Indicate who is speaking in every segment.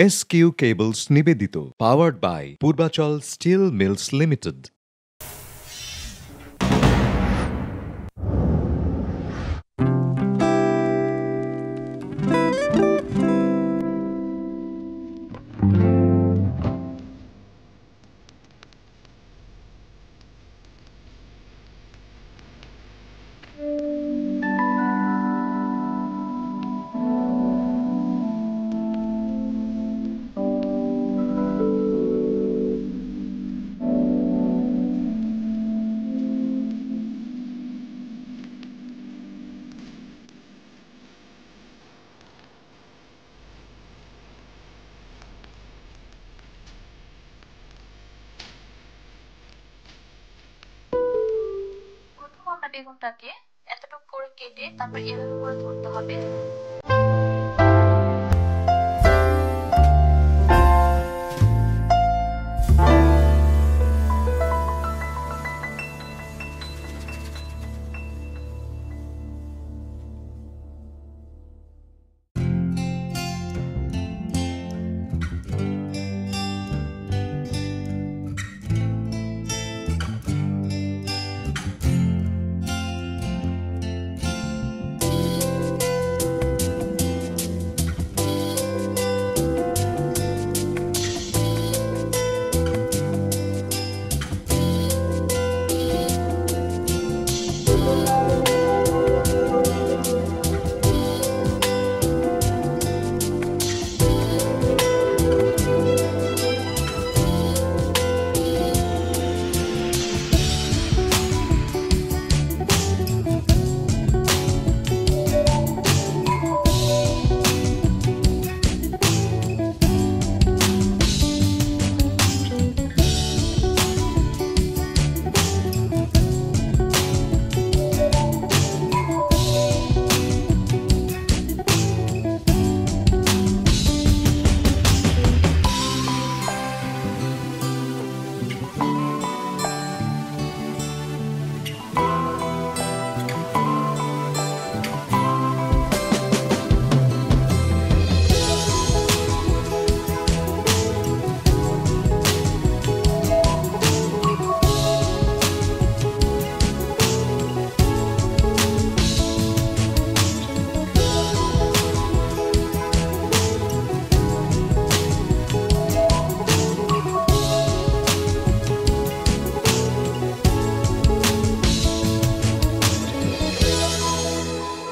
Speaker 1: SQ Cables নিবেদিত, powered by Purbachal steel mills limited.
Speaker 2: প্রথম আমরা বেগুনটাকে এতটুকু করে কেটে তারপর এভাবে করে ধরতে হবে।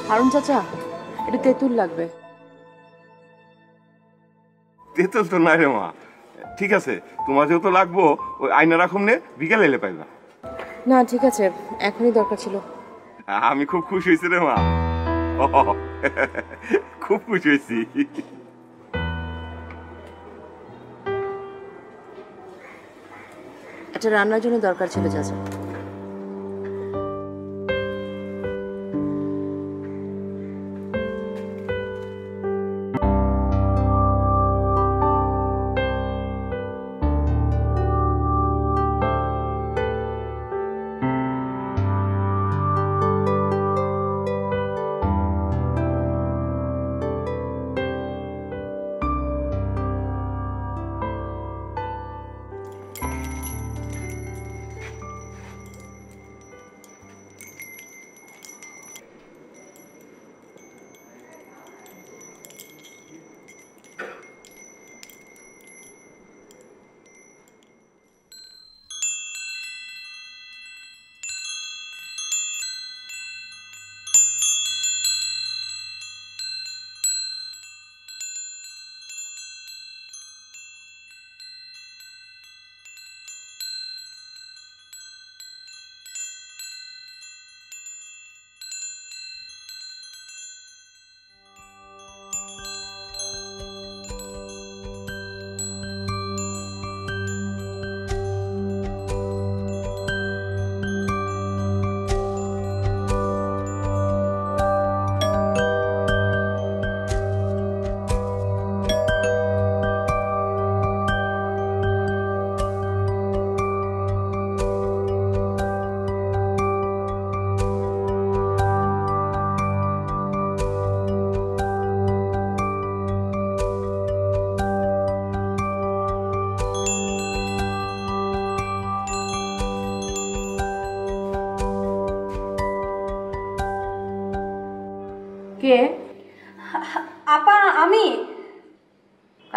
Speaker 3: হারুন চাচা, এটা তেঁতুল লাগবে।
Speaker 4: তেঁতুল তো নাই রে মা। ঠিক আছে, তোমার যেহেতু লাগবো ওই আয়না রাখুন নে, বিকেলে এলে পাইবা।
Speaker 3: না ঠিক আছে, এখনই দরকার ছিল।
Speaker 4: আমি খুব খুশি হয়েছি রে মা। খুব খুশি হয়েছি।
Speaker 3: একটা রান্নার জন্য দরকার ছিল চাচা।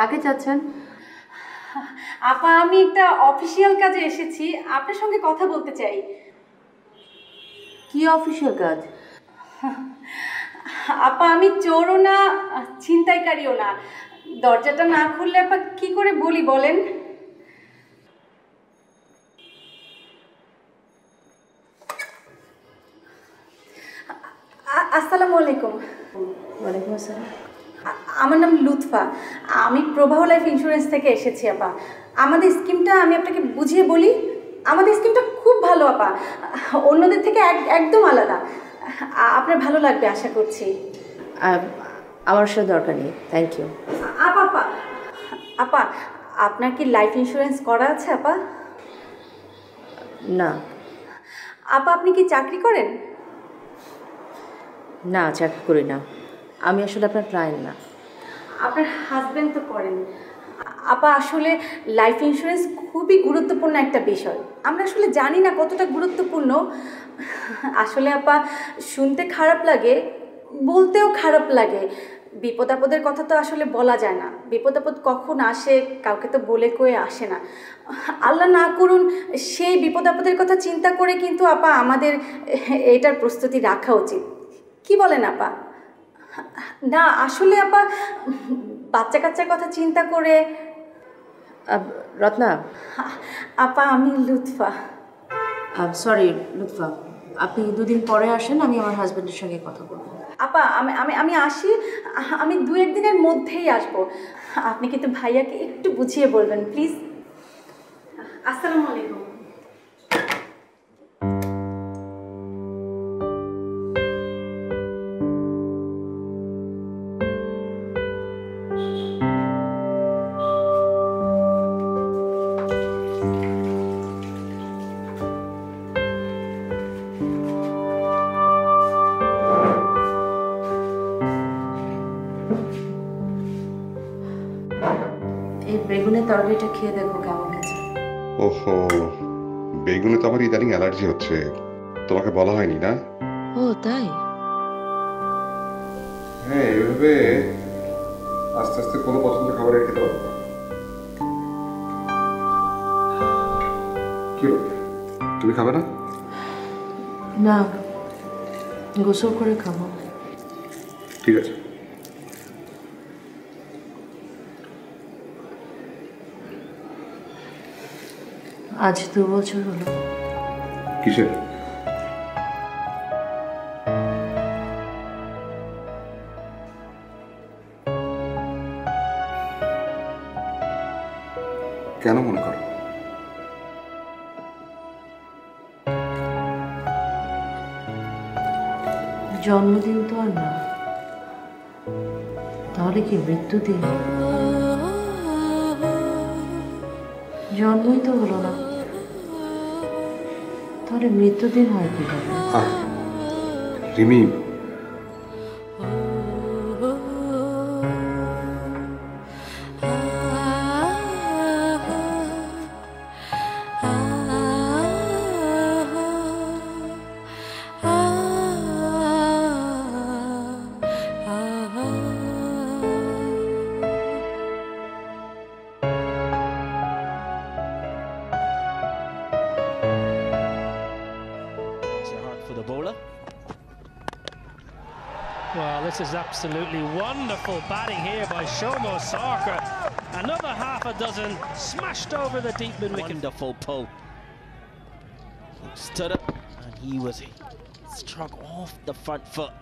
Speaker 3: কাকে চাচ্ছেন?
Speaker 5: আপা আমি একটা অফিসিয়াল কাজে এসেছি, আপনার সঙ্গে কথা বলতে চাই।
Speaker 3: কি অফিসিয়াল কাজ?
Speaker 5: আপা আমি চোরও না, ছিনতাইকারীও না। দরজাটা না খুললে আপা কি করে বলি বলেন? আসসালামু আলাইকুম।
Speaker 3: ওয়ালাইকুম আসসালাম।
Speaker 5: আমার নাম লুৎফা, আমি প্রবাহ লাইফ ইন্স্যুরেন্স থেকে এসেছি আপা। আমাদের স্কিমটা আমি আপনাকে বুঝিয়ে বলি। আমাদের স্কিমটা খুব ভালো আপা, অন্যদের থেকে একদম আলাদা। আপনার ভালো লাগবে আশা করছি।
Speaker 3: আমার সাথে দরকার নেই, থ্যাংক ইউ।
Speaker 5: আপা আপা আপা আপনার কি লাইফ ইন্স্যুরেন্স করা আছে আপা?
Speaker 3: না।
Speaker 5: আপা আপনি কি চাকরি করেন?
Speaker 3: না, চাকরি করি না। আমি আসলে আপনার ক্লায়েন্ট না।
Speaker 5: আপনার হাজব্যান্ড তো করেন। আপা আসলে লাইফ ইন্স্যুরেন্স খুবই গুরুত্বপূর্ণ একটা বিষয়। আমরা আসলে জানি না কতটা গুরুত্বপূর্ণ। আসলে আপা শুনতে খারাপ লাগে, বলতেও খারাপ লাগে। বিপদ আপদের কথা তো আসলে বলা যায় না। বিপদ আপদ কখন আসে কাউকে তো বলে কয়ে আসে না। আল্লাহ না করুন সেই বিপদ আপদের কথা চিন্তা করে কিন্তু আপা আমাদের এটার প্রস্তুতি রাখা উচিত। কি বলেন আপা? না আসলে আপা বাচ্চা কাচ্চার কথা চিন্তা করে।
Speaker 3: রত্না।
Speaker 5: আপা আমি লুৎফা।
Speaker 3: সরি লুৎফা, আপনি দুদিন পরে আসেন, আমি আমার হাজব্যান্ডের সঙ্গে কথা বলবো।
Speaker 5: আপা আমি আমি আমি আসি, আমি 2-1 দিনের মধ্যেই আসবো। আপনি কিন্তু ভাইয়াকে একটু বুঝিয়ে বলবেন প্লিজ। আসসালামু আলাইকুম।
Speaker 3: এই বেগুনের তরকারিটা খেয়ে দেখো কেমন গেছে।
Speaker 6: ওহো, বেগুনে তো আমার ইদানিং অ্যালার্জি হচ্ছে। তোমাকে বলা হয়নি না?
Speaker 3: ও তাই?
Speaker 6: হ্যাঁ, এইভাবে আস্তে আস্তে কোনো পছন্দের খাবার রেখে খেতে পারবো না। কি বলবে, তুমি খাবে না?
Speaker 3: না, গোসল করে খাবো।
Speaker 6: ঠিক আছে।
Speaker 3: আজ 2 বছর হলো।
Speaker 6: কিসের? কেন মনে করো?
Speaker 3: জন্মদিন তো আর না, তাহলে কি মৃত্যুদিন? জন্মই তো হলো না, তাহলে মৃত্যুদিন হয় কিভাবে?
Speaker 6: Rimi,
Speaker 7: Well, this is absolutely wonderful batting here by Shomo Sarkar. Another half a dozen smashed over the deep mid wicket. Wonderful pull. He stood up and he struck off the front foot.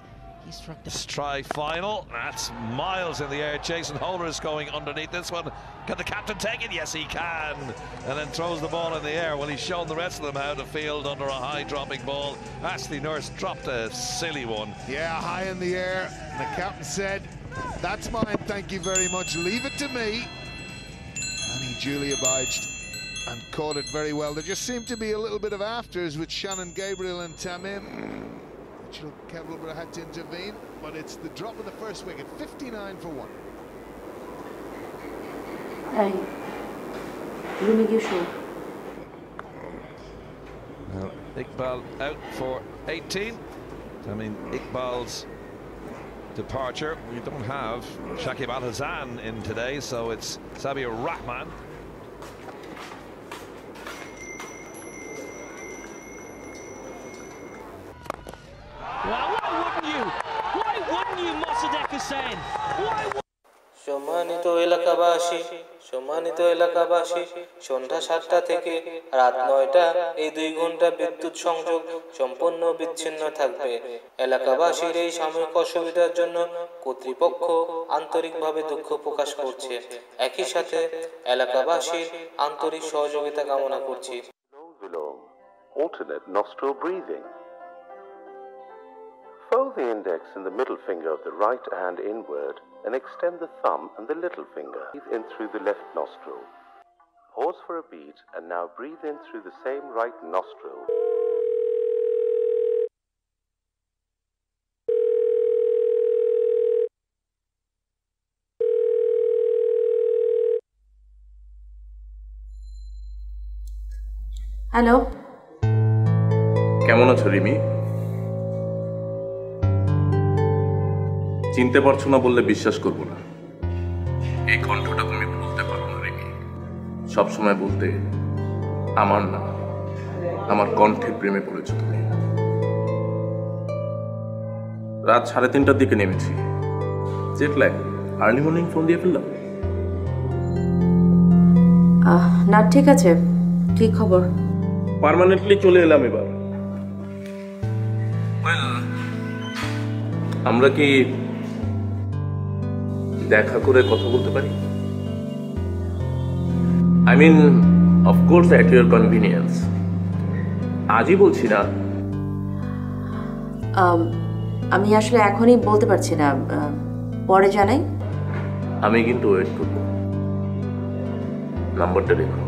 Speaker 7: He struck the
Speaker 8: try final. That's miles in the air. Jason Holder is going underneath this one. Can the captain take it? Yes, he can. And then throws the ball in the air. Well, he's shown the rest of them how to field under a high dropping ball. Ashley Nurse dropped a silly one.
Speaker 9: Yeah, high in the air. And the captain said, "That's mine, thank you very much. Leave it to me." And he duly obliged and caught it very well. There just seemed to be a little bit of afters with Shannon Gabriel and Tamim. Kettleborough had to intervene, but it's the drop of the first wicket, 59 for 1.
Speaker 3: Hey, রুমে গিয়ে show.
Speaker 8: Iqbal out for 18. I mean, Iqbal's departure. We don't have Shakib Al Hazan in today, so it's Sabir Rahman.
Speaker 7: Well, why wouldn't you, Mossadegh Hussain? Why?
Speaker 10: সম্মানিত এলাকাবাসী সন্ধ্যা 7টা থেকে রাত 9টা এই 2 ঘন্টা বিদ্যুৎ সংযোগ সম্পূর্ণ বিচ্ছিন্ন থাকবে। এলাকাবাসীর এই সাময়িক অসুবিধার জন্য কর্তৃপক্ষ আন্তরিকভাবে দুঃখ প্রকাশ করছে। একই সাথে এলাকাবাসীর আন্তরিক সহযোগিতা কামনা করছি।
Speaker 11: Alternate nostril breathing. Fold the index and the middle finger of the right hand inward and extend the thumb and the little finger. Breathe in through the left nostril. Pause for a beat and now breathe in through the same right nostril.
Speaker 3: Hello,
Speaker 12: কেমন আছো রিমি? চিনতে পারছো না বললে বিশ্বাস করবো না। এই কণ্ঠটা তুমি বলতে পারো না রিমি। সবসময় বলতে আমার না, আমার কণ্ঠের প্রেমে পড়েছো তুমি। রাত 3:30টার দিকে নেমেছি। Jet lag, early morning phone দিয়ে ফেললাম।
Speaker 3: না ঠিক আছে, কি খবর?
Speaker 12: পার্মানেন্টলি চলে এলাম এবার। আমরা কি দেখা করে কথা বলতে পারি? I mean of course at your convenience. আজই বলছি না।
Speaker 3: আমি আসলে এখনই বলতে পারছি না, পরে জানাই।
Speaker 12: আমি কিন্তু ওয়েট করব। নাম্বারটা রেখো।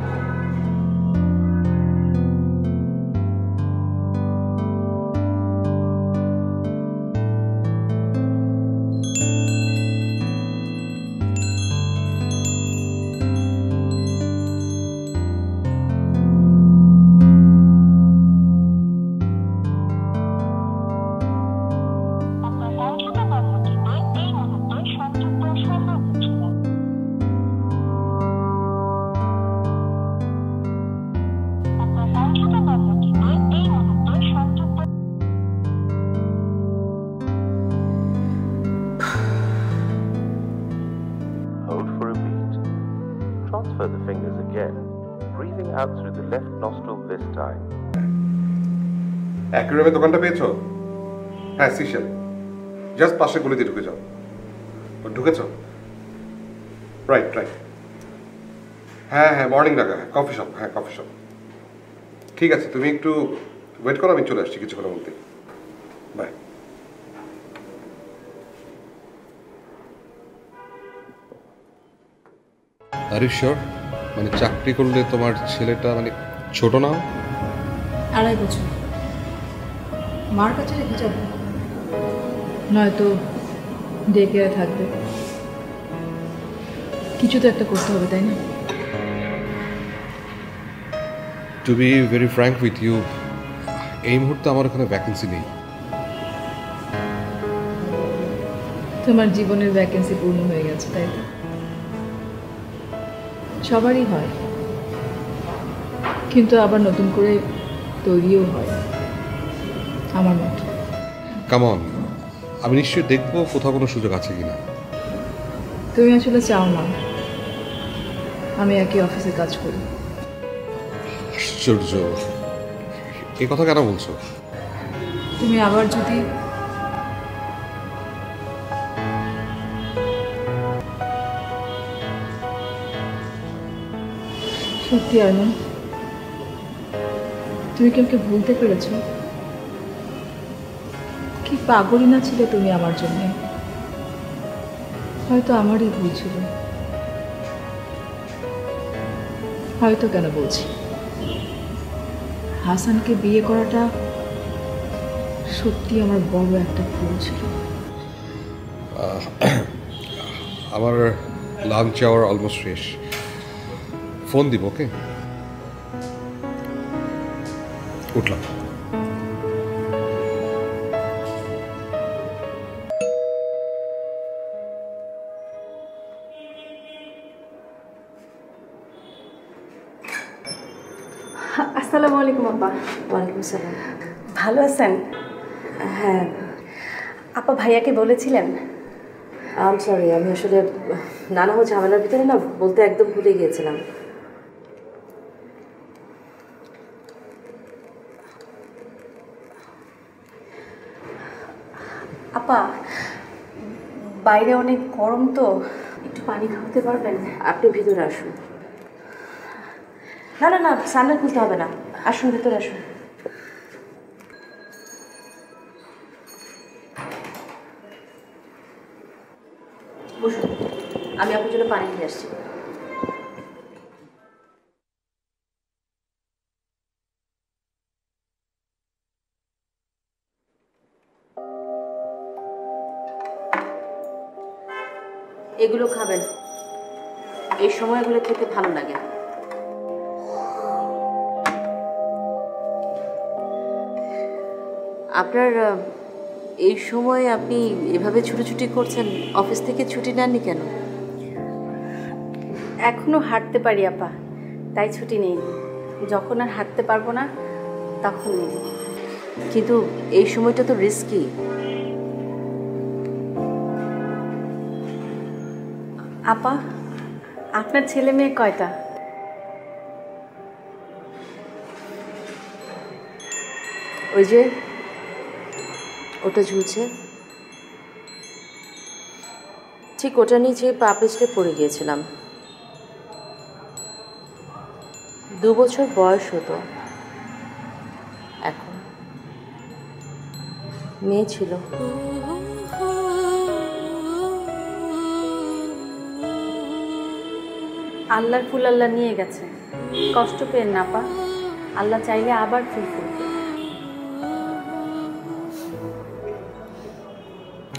Speaker 11: Transfer the fingers again, breathing out through the left nostril this time.
Speaker 6: অ্যাকুরিয়ামের দোকানটা পেয়েছো? হ্যাঁ, সিশেল। জাস্ট পাশে গলিতে ঢুকে যাও। ঢুকেছো? Right right. হ্যাঁ হ্যাঁ, মর্নিং ডাকা। কফি শপ, হ্যাঁ কফি শপ। ঠিক আছে, তুমি একটু ওয়েট করো, আমি চলে আসছি কিছুক্ষণের মধ্যে। বাই।
Speaker 13: Are you sure? মানে চাকরি করলে তোমার ছেলেটা মানে ছোট না?
Speaker 14: 2.5 বছর। মার কাছে রেখে যাবে, নয়তো ডে কেয়ারে থাকবে। কিছু তো একটা করতে হবে, তাই না?
Speaker 13: To be very frank with you, এই মুহূর্তে আমার ওখানে ভ্যাকেন্সি নেই।
Speaker 14: তোমার জীবনের ভ্যাকেন্সি পূর্ণ হয়ে গেছে, তাই তো? সবারই হয়, কিন্তু আবার নতুন করে তৈরিও হয় আমার মতো।
Speaker 13: কাম অন, আমি নিশ্চয়ই দেখবো কোথাও কোনো সুযোগ আছে কিনা।
Speaker 14: তুমি আসলে চাও না আমি একই অফিসে কাজ করি।
Speaker 13: আশ্চর্য, এই কথা কেন বলছো?
Speaker 14: তুমি আবার যদি সত্যি আরমান, তুমি কি আমাকে ভুলতে পেরেছ? কি পাগলই না ছিলে তুমি আমার জন্য। হয়তো আমারই ভুল ছিল, হয়তো কেন বলছি, হাসানকে বিয়ে করাটা সত্যি আমার বড় একটা ভুল ছিল।
Speaker 13: আমার লাঞ্চ আওয়ার অলমোস্ট শেষ, ফোন দিব। ওকে, উঠলাম।
Speaker 5: আসসালামু আলাইকুম আপা।
Speaker 3: ওয়ালাইকুম সালাম।
Speaker 5: ভালো আছেন?
Speaker 3: হ্যাঁ।
Speaker 5: আপা ভাইয়াকে বলেছিলেন?
Speaker 3: সরি, আমি আসলে নানা ঝামেলার ভিতরে না বলতে একদম ভুলে গিয়েছিলাম।
Speaker 5: আপা বাইরে অনেক গরম তো, একটু পানি খাওয়াতে পারবেন?
Speaker 3: আপনি ভিতরে আসুন। না না না, সান্ডেল খুলতে হবে না, আসুন ভিতরে আসুন। বসুন, আমি আপনার জন্য পানি নিয়ে আসছি। এগুলো খাবেন, এই সময়গুলো খেতে ভালো লাগে। আপনার এই সময় আপনি এভাবে ছুটোছুটি করছেন, অফিস থেকে ছুটি নেননি কেন?
Speaker 5: এখনো হাঁটতে পারি আপা, তাই ছুটি নেই। যখন আর হাঁটতে পারবো না তখন নেই।
Speaker 3: কিন্তু এই সময়টা তো রিস্কি।
Speaker 5: আপা আপনার ছেলে মেয়ে কয়টা?
Speaker 3: ওই যে ওটা ঝুলছে, ঠিক ওটা নিচে পা পিছলে পড়ে গিয়েছিলাম। 2 বছর বয়স হতো, এখন মেয়ে ছিল।
Speaker 5: আল্লাহর ফুল আল্লাহ নিয়ে গেছে, কষ্ট পেন না আপা, আল্লাহ চাইলে আবার ফুল ফুলবে।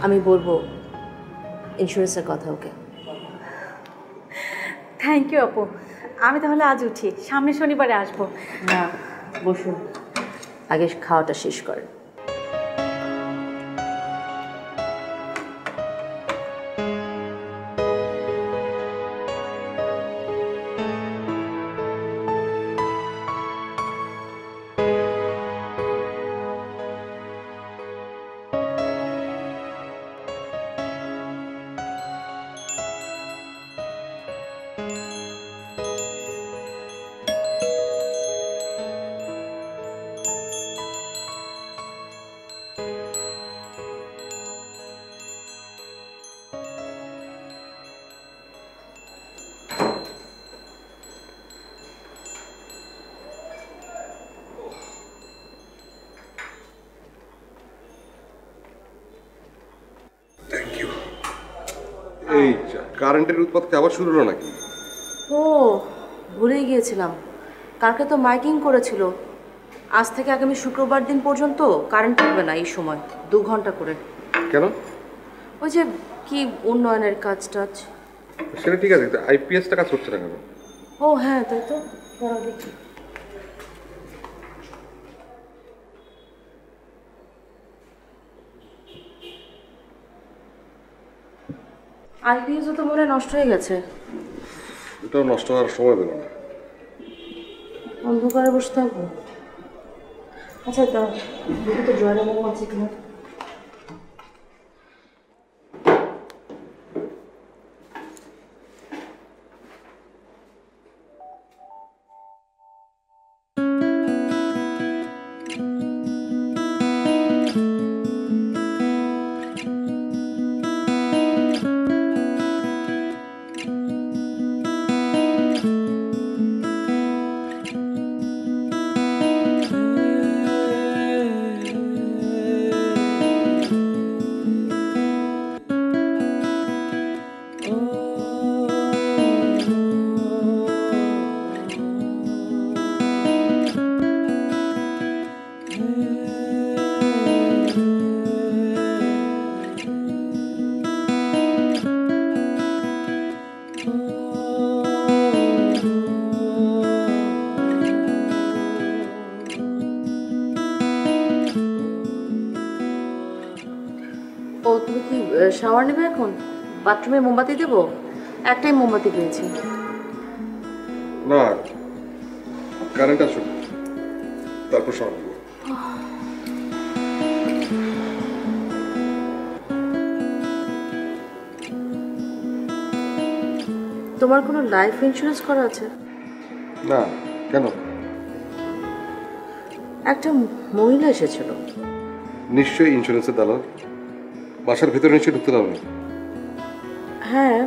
Speaker 3: আমি বলবো ইন্স্যুরেন্সের কথা ওকে।
Speaker 5: থ্যাংক ইউ আপু। আমি তাহলে আজ উঠি, সামনের শনিবারে আসবো।
Speaker 3: না, বসুন, আগে খাওয়াটা শেষ করেন।
Speaker 6: এই কারেন্টের উৎপাত কি আবার শুরু হলো নাকি?
Speaker 3: ও ভুলেই গিয়েছিলাম, কালকে তো মাইকিং করেছিল। আজ থেকে আগামী শুক্রবার দিন পর্যন্ত কারেন্ট থাকবে না এই সময়, 2 ঘন্টা করে।
Speaker 6: কেন?
Speaker 3: ওই যে কি উন্নয়নের কাজ টাজ।
Speaker 6: সেটা ঠিক আছে, আইপিএসটা কাজ করছে না কেন?
Speaker 3: ও হ্যাঁ, তাই তো, দাঁড়াও দেখি। আইপিএসও তো মনে হয় নষ্ট হয়ে গেছে।
Speaker 6: এটাও নষ্ট হওয়ার সময় পেল না।
Speaker 3: অন্ধকারে বসে থাকবো। আচ্ছা দাও, দেখি তো জয়না মোমো আছে কিনা। ও তুমি কি শাওয়ার নেবে এখন? বাথরুমে মোমবাতি দেবো? একটাই মোমবাতি পেয়েছি।
Speaker 6: না, কারেন্ট আসুক। তারপর সব
Speaker 3: তোমার কোনো লাইফ ইন্স্যুরেন্স করা আছে?
Speaker 6: না, কেন?
Speaker 3: একটা মহিলা এসেছিল।
Speaker 6: নিশ্চয়ই ইন্স্যুরেন্সের দালাল। বাসার ভিতরে নিশ্চয়ই ঢুকতে দাও না।
Speaker 3: হ্যাঁ,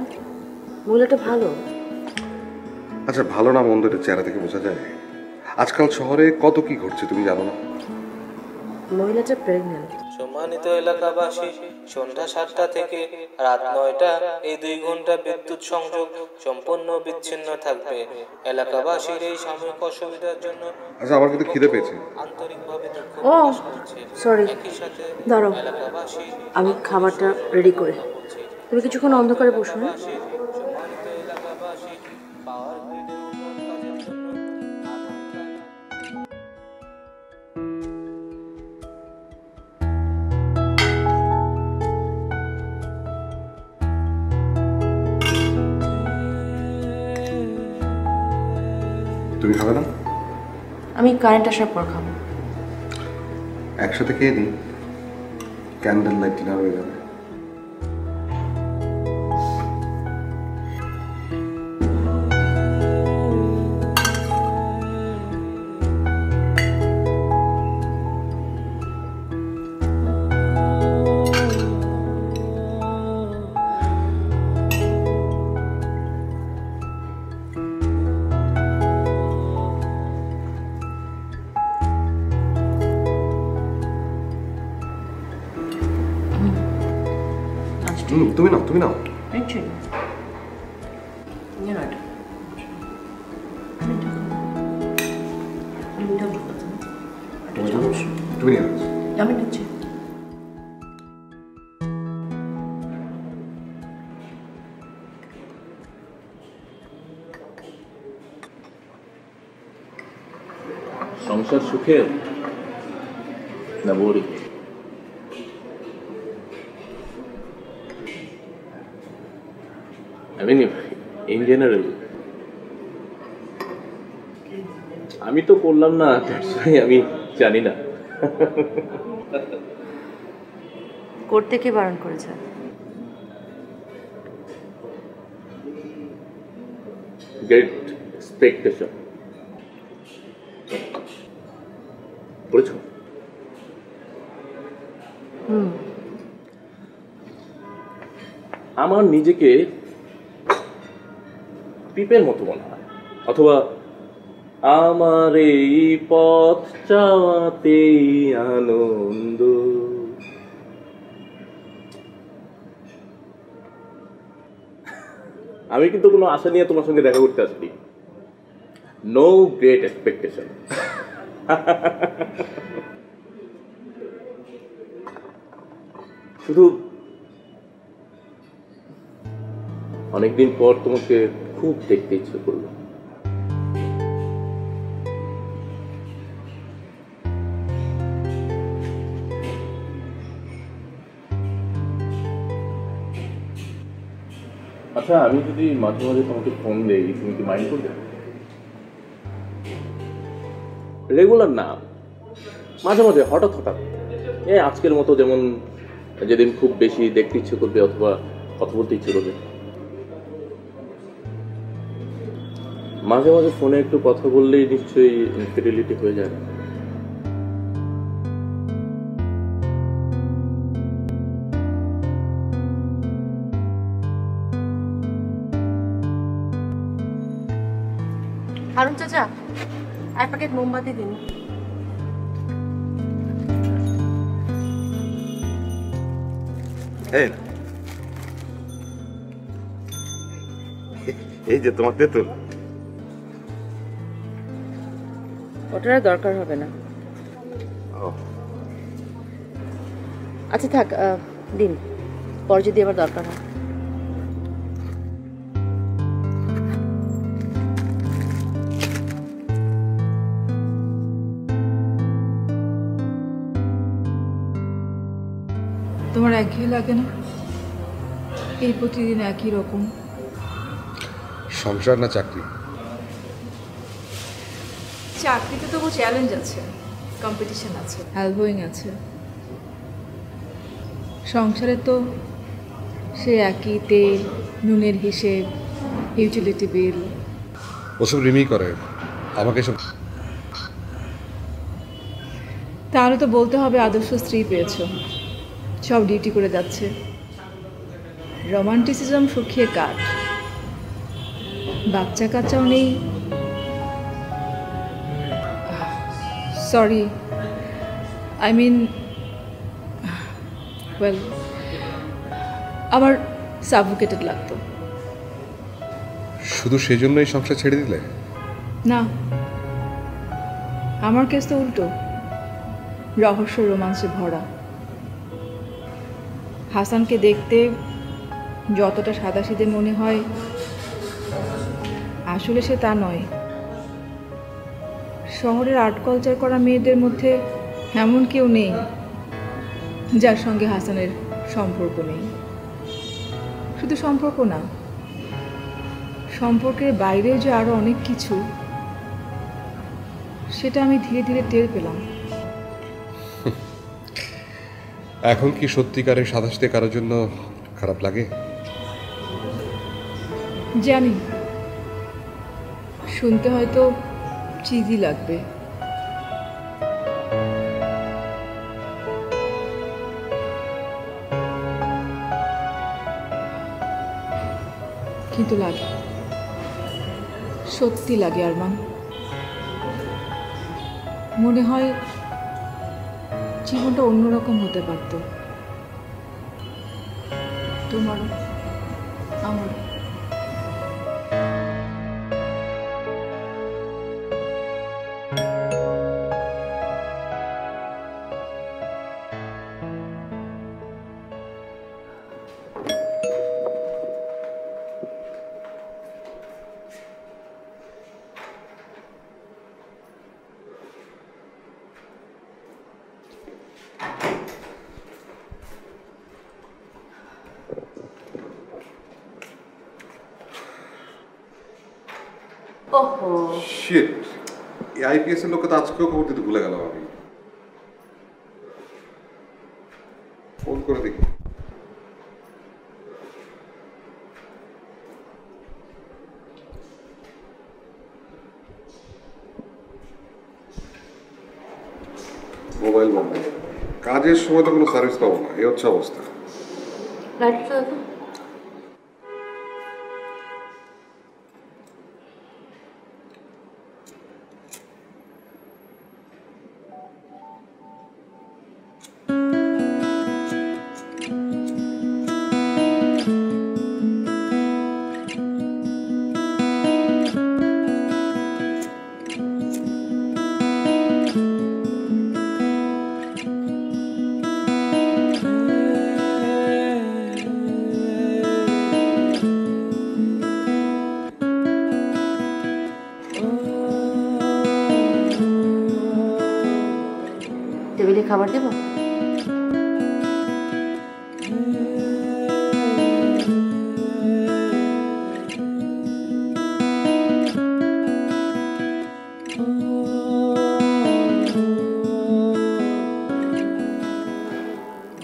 Speaker 3: মহিলাটা ভালো।
Speaker 6: আচ্ছা, ভালো না মন্দ এটা চেহারা থেকে বোঝা যায়? আজকাল শহরে কত কি ঘটছে তুমি জানো না?
Speaker 3: মহিলাটা প্রেগন্যান্ট।
Speaker 10: সম্মানিত এলাকাবাসী, সন্ধ্যা 7টা থেকে রাত 9টা এই 2 ঘন্টা বিদ্যুৎ সংযোগ সম্পূর্ণ বিচ্ছিন্ন থাকবে। এলাকাবাসীর এই সাময়িক অসুবিধার জন্য
Speaker 6: আচ্ছা, আমার কিন্তু খিদে পেয়েছে।
Speaker 10: আন্তরিকভাবে দুঃখ
Speaker 3: ও
Speaker 10: প্রকাশ করছে।
Speaker 3: সরি,
Speaker 10: একই সাথে
Speaker 3: দাঁড়াও,
Speaker 10: এলাকাবাসী
Speaker 3: আমি খাবারটা রেডি করে। তুমি কিছুক্ষণ অন্ধকারে বসো। হ্যাঁ,
Speaker 10: সম্মানিত এলাকাবাসী, পাওয়ার গ্রিডের উন্নয়ন কাজের জন্য
Speaker 6: তুমি খাবে না?
Speaker 3: আমি কারেন্ট আসার পর খাবো।
Speaker 6: একসাথে খেয়ে নিই, ক্যান্ডেল লাইট ডিনার হয়ে যাবে। তুমি নাও, তুমি নাও। তুমি নিয়ে
Speaker 3: আমি নিচ্ছি।
Speaker 12: সংসার সুখের না boring? I mean, in general, আমি তো করলাম না, আমি জানি না।
Speaker 3: করতে কে বারণ করেছে?
Speaker 12: গ্রেট এক্সপেকটেশন পড়েছো? আমার নিজেকে পিপের মতো মনে হয়, অথবা আমার এই পথ চাওয়াতেই আনন্দ। আমি কিন্তু কোনো আশা নিয়ে তোমার সঙ্গে দেখা করতে আসছি। No great expectation. শুধু অনেকদিন পর তোমাকে খুব দেখতে ইচ্ছে করলো। আচ্ছা, আমি যদি মাঝে মাঝে তোমাকে ফোন দেই, তুমি কি মাইন্ড করবে? রেগুলার না, মাঝে মাঝে হঠাৎ হঠাৎ, আজকের মতো, যেমন যেদিন খুব বেশি দেখতে ইচ্ছে করবে অথবা কথা বলতে ইচ্ছে করবে। মাঝে মাঝে ফোনে একটু কথা বললেই নিশ্চয়ই ইনফিডিলিটি হয়ে যায় না?
Speaker 3: হারুন চাচা, এক প্যাকেট মোমবাতি দিন।
Speaker 4: এই যে তোমার তেঁতুল।
Speaker 3: ওটার দরকার হবে না। আচ্ছা থাক, দিন, পর যদি আবার দরকার হয়।
Speaker 14: তোমার একঘেয়ে লাগে না এই প্রতিদিন একই রকম?
Speaker 6: সংসার না চাকরি?
Speaker 14: চাকরিতে তবু চ্যালেঞ্জ আছে, কম্পিটিশন আছে, অ্যালবোয়িং আছে। সংসারে তো সে একই তেল নুনের হিসেব, ইউটিলিটি বিল।
Speaker 13: ওসব রিমি করে, আমাকে সব।
Speaker 14: তাহলে তো বলতে হবে আদর্শ স্ত্রী পেয়েছ, সব ডিউটি করে যাচ্ছে। রোমান্টিসিজম শুকিয়ে কাঠ, বাচ্চা কাচ্চাও নেই। সরি, আই মিন ওয়েল, আমার সাফোকেটেড লাগতো।
Speaker 13: শুধু সেজন্যই সংসার ছেড়ে দিলে?
Speaker 14: না, আমার কেস তো উল্টো, রহস্য রোমাঞ্চে ভরা। হাসানকে দেখতে যতটা সাদাসিধে মনে হয়, আসলে সে তা নয়। শহরের আর্ট কালচার করা মেয়েদের মধ্যে এমন কেউ নেই যার সঙ্গে হাসানের সম্পর্ক নেই। শুধু সম্পর্ক না, সম্পর্কের বাইরেও যে আরো অনেক কিছু, সেটা আমি ধীরে ধীরে টের পেলাম।
Speaker 13: এখন কি সত্যিকারের সাদাসিধে কারোর জন্য খারাপ লাগে?
Speaker 14: জানি, শুনতে হয়তো চিজি লাগবে, কিন্তু লাগে, সত্যি লাগে আরমান। মনে হয় জীবনটা অন্যরকম হতে পারত, তোমারও আমারও।
Speaker 3: ওহো
Speaker 13: শিট, এই আইপিএস এর লোককে তো আজকেও খবর দিতে ভুলে গেলাম আমি। ফোন করে দেখি। মোবাইল বন্ধ, কাজের সময় তো কোনো সার্ভিস পাবো না, এই হচ্ছে অবস্থা।
Speaker 3: টেবিলে খাবার দেবো?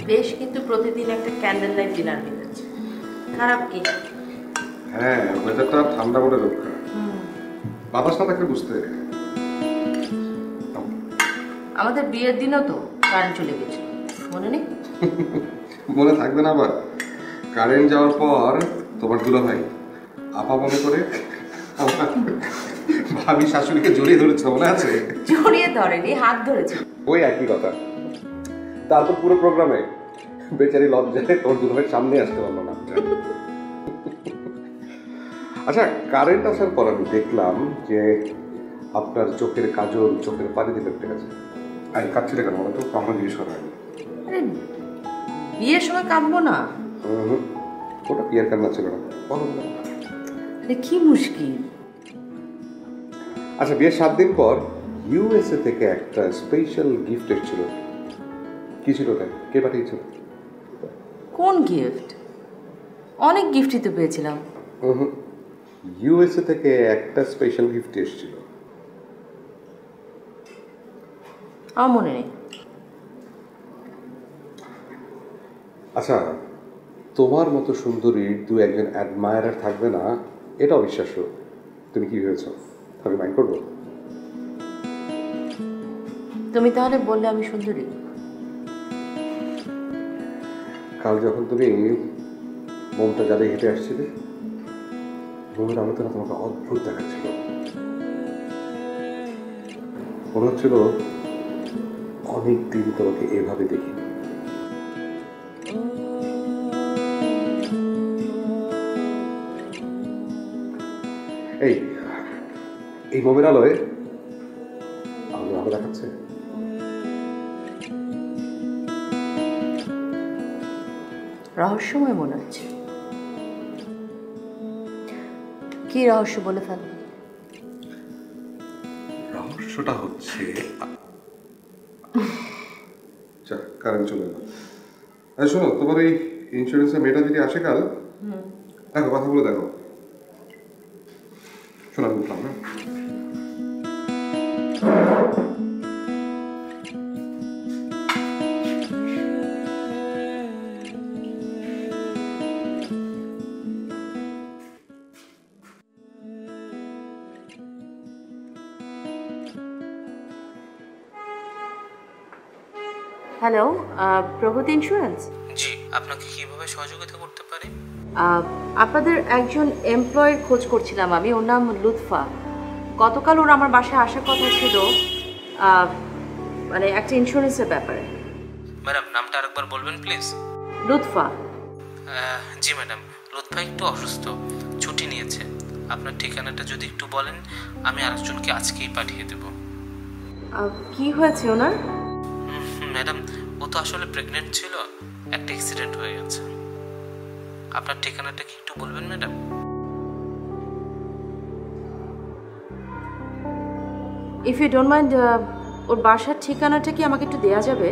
Speaker 3: বেশ, কিন্তু প্রতিদিন একটা ক্যান্ডেল লাইট ডিনার মিলেছে, খারাপ কি?
Speaker 13: হ্যাঁ, ওয়েদারটা ঠান্ডা করে রক্ষা, বাতাস না থাকলে বুঝতে।
Speaker 3: আমাদের বিয়ের দিনও তো কারেন্ট চলে গেছে, মনে নেই?
Speaker 13: মনে থাকবে না আবার? কারেন্ট যাওয়ার পর তোমার দুলা ভাই আপা মনে করে ভাবি শাশুড়িকে জড়িয়ে ধরেছে, মনে আছে?
Speaker 3: জড়িয়ে ধরেনি, হাত ধরেছে।
Speaker 13: ওই একই কথা। তারপর পুরো প্রোগ্রামে বেচারি লজ্জায় তোর দুলা ভাইয়ের সামনে আসতে পারলো না। আচ্ছা, কারেন্ট আসার পর আমি দেখলাম যে আপনার চোখের কাজল, চোখের পানি দিতে উঠে গেছে। আর কাঁদছিলে কেন বলো তো? কখনো জিজ্ঞেস করা হয়নি।
Speaker 3: আরে বিয়ের সময় কাঁদবো না?
Speaker 13: ওটা বিয়ের কান্না ছিল না, বলো না।
Speaker 3: আরে কি মুশকিল।
Speaker 13: আচ্ছা, বিয়ের 7 দিন পর ইউএসএ থেকে একটা স্পেশাল গিফট এসেছিল। কি ছিল ওটা? কে পাঠিয়েছিল?
Speaker 3: কোন গিফট? অনেক গিফটই তো পেয়েছিলাম।
Speaker 13: ইউএসএ থেকে একটা স্পেশাল গিফট এসেছিল।
Speaker 3: আমার মনে নেই।
Speaker 13: আচ্ছা, তোমার মতো সুন্দরী দু একজন অ্যাডমায়ারার থাকবে না, এটা অবিশ্বাস্য। তুমি কি ভেবেছ আমি মাইন্ড করবো?
Speaker 3: তুমি তাহলে বললে আমি সুন্দরী?
Speaker 13: কাল যখন তুমি মমতা জালে হেঁটে আসছিলে, মনের আমি তো তোমাকে অদ্ভুত দেখাচ্ছিল। মনে হচ্ছিল অনেক দিন তোমাকে এভাবে দেখি। এই মোমের আলোয় আমাকে ভালো দেখাচ্ছে।
Speaker 3: রহস্যময় মনে হচ্ছে। কি রহস্য বলে ফেল।
Speaker 13: রহস্যটা হচ্ছে কারেন্ট চলে গেল। শোনো, তোমার এই ইন্স্যুরেন্সের মেয়েটা যদি আসে কাল, দেখো কথা বলে দেখো। শোনা বুঝলাম না।
Speaker 3: হ্যালো, প্রগতি ইন্স্যুরেন্স।
Speaker 10: জি, আপনাকে কিভাবে সহযোগিতা করতে পারি?
Speaker 3: আপনাদের একজন এমপ্লয়ের খোঁজ করছিলাম আমি। ওর নাম লুৎফা। গতকাল ওর আমার বাসায় আসার কথা ছিল, মানে একটা ইন্স্যুরেন্সের ব্যাপারে।
Speaker 10: ম্যাডাম, নামটা আরেকবার বলবেন please?
Speaker 3: Lutfa.
Speaker 10: G madam, Lutfa একটু অসুস্থ, ছুটি নিয়েছে। আপনার ঠিকানাটা যদি একটু বলেন, আমি আরেকজনকে আজকেই পাঠিয়ে দেব।
Speaker 3: কি হয়েছে ওনার?
Speaker 10: ম্যাডাম, ও তো আসলে প্রেগনেন্ট ছিল, একটা অ্যাক্সিডেন্ট হয়ে গেছে। আপনার ঠিকানাটা কি একটু বলবেন madam?
Speaker 3: If you don't mind, ওর বাসার ঠিকানাটা কি আমাকে একটু দেয়া যাবে?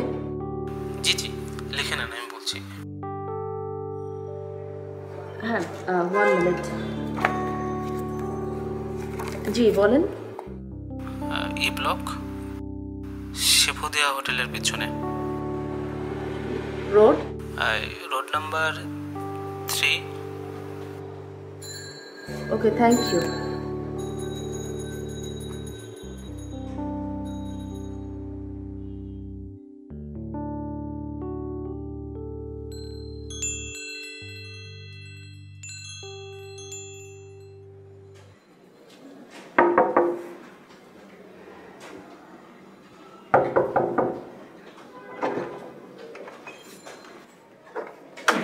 Speaker 10: জি জি, লিখে নেন, আমি বলছি।
Speaker 3: হ্যাঁ, 1 মিনিট। জি বলেন।
Speaker 10: ই ব্লক, শেফুদিয়া হোটেলের পিছনে। Road number 3।
Speaker 3: Okay, thank you.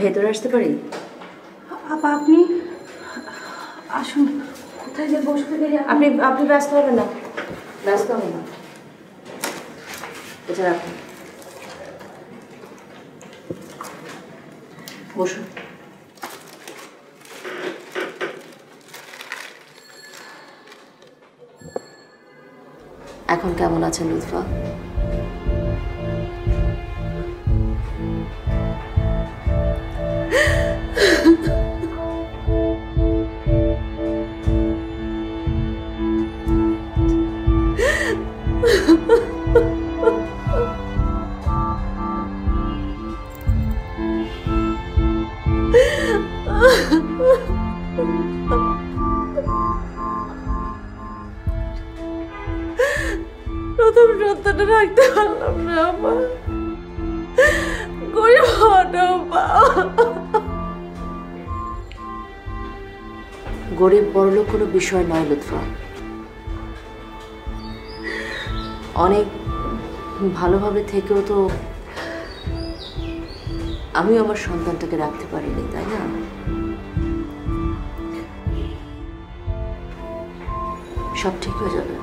Speaker 3: ভেতরে আসতে পারি?
Speaker 5: আপা আপনি আসুন। কোথায় যে বসতে গেলে
Speaker 3: আপনি ব্যস্ত হবেন না, ব্যস্ত হবেন না। এটা রাখুন, বসুন। এখন কেমন আছেন লুৎফা? প্রথম সত্যটা রাখতে পারলাম না আমার গরিব হওয়াটা। গরিব বড়লোক কোনো বিষয় নয় লুৎফা। অনেক ভালোভাবে থেকেও তো আমিও আমার সন্তানটাকে রাখতে পারিনি, তাই না? সব ঠিক হয়ে যাবে।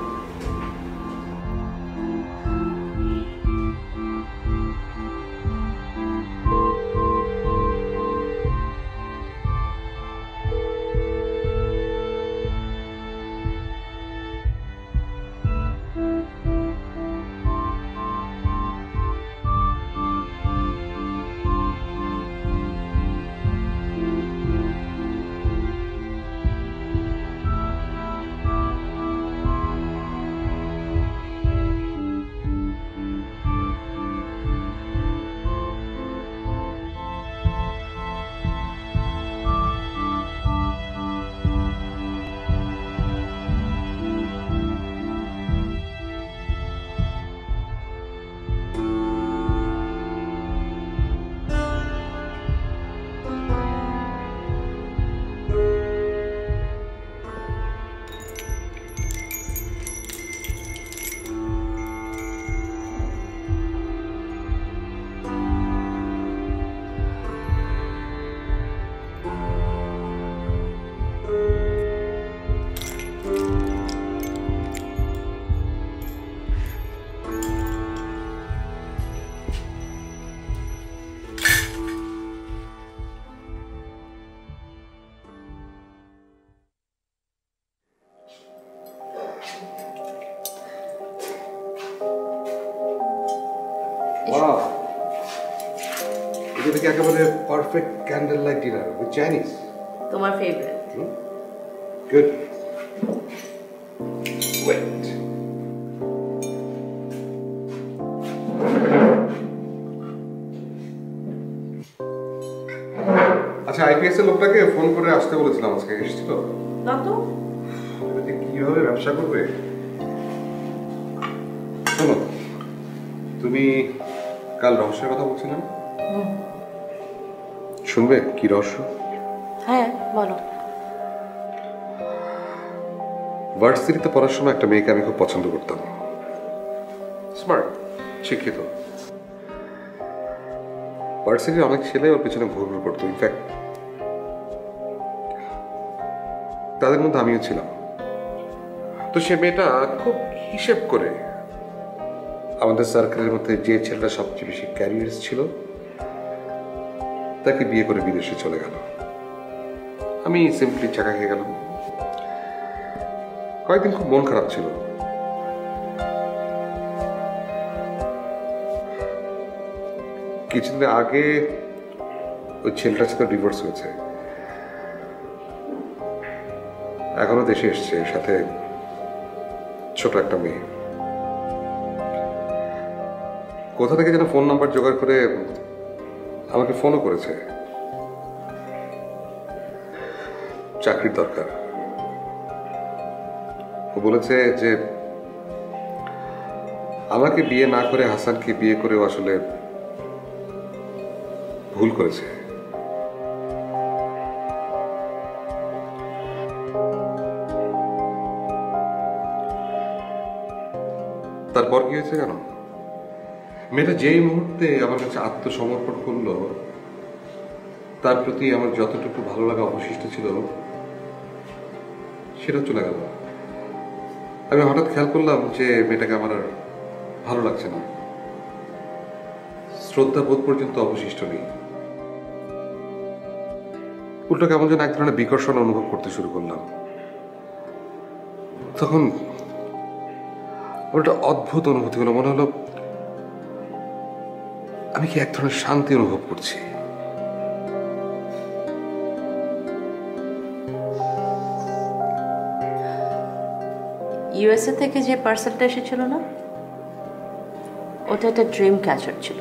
Speaker 13: ওয়াও, এটা দেখি একেবারে perfect candle light dinner with Chinese.
Speaker 3: তোমার ফেভারিট।
Speaker 13: গুড। ওয়েট, আচ্ছা আইপিএস এর লোকটাকে ফোন করে আসতে বলেছিলাম, আজকে এসেছিল
Speaker 3: না তো?
Speaker 13: কিভাবে ব্যবসা করবে? শোনো, তুমি কাল রহস্যের কথা বলছিলে না? শুনবে কি রহস্য?
Speaker 3: হ্যাঁ বলো।
Speaker 13: ভার্সিটিতে পড়ার সময় একটা মেয়েকে আমি খুব পছন্দ করতাম, স্মার্ট, শিক্ষিত। ভার্সিটির অনেক ছেলে ওর পেছনে ঘুরঘুর করতো, ইনফ্যাক্ট তাদের মধ্যে আমিও ছিলাম। তো সে মেয়েটা খুব হিসেব করে আমাদের সার্কেলের মধ্যে যে ছেলেটা সবচেয়ে বেশি ক্যারিয়ার্স ছিল তাকে বিয়ে করে বিদেশে চলে গেল। আমি সিম্পলি চাকা খেয়ে গেলাম। কয়েকদিন খুব মন খারাপ ছিল। কিছুদিন আগে ওই ছেলেটার সাথে ডিভোর্স হয়েছে, এখনো দেশে এসছে, সাথে ছোট একটা মেয়ে। কোথা থেকে যেন ফোন নাম্বার জোগাড় করে আমাকে ফোনও করেছে, চাকরির দরকার। ও বলেছে যে আমাকে বিয়ে না করে হাসানকে বিয়ে করেও আসলে ভুল করেছে। তারপর কি হয়েছে জানো? মেয়েটা যেই মুহূর্তে আমার কাছে আত্মসমর্পণ করলো, তার প্রতি আমার যতটুকু ভালো লাগা অবশিষ্ট ছিল সেটা চলে গেল। আমি হঠাৎ খেয়াল করলাম যে মেয়েটাকে আমার আর ভালো লাগছে না, শ্রদ্ধা বোধ পর্যন্ত অবশিষ্ট নেই। উল্টো কেমন যেন এক ধরনের বিকর্ষণ অনুভব করতে শুরু করলাম। তখন একটা অদ্ভুত অনুভূতি হলো, মনে হলো আমি কি এক ধরনের শান্তি অনুভব করছি।
Speaker 3: ইউএসএ থেকে যে পার্সেলটা এসেছিল না, ওটা একটা ড্রিম ক্যাচার ছিল,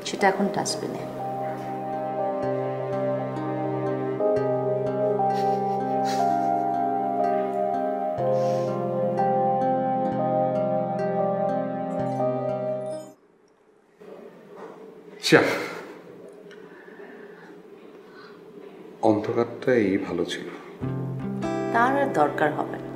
Speaker 3: সেটা এখন ডাস্টবিনে।
Speaker 13: অন্ধকারটাই ভালো ছিল।
Speaker 3: তার আর দরকার হবে না।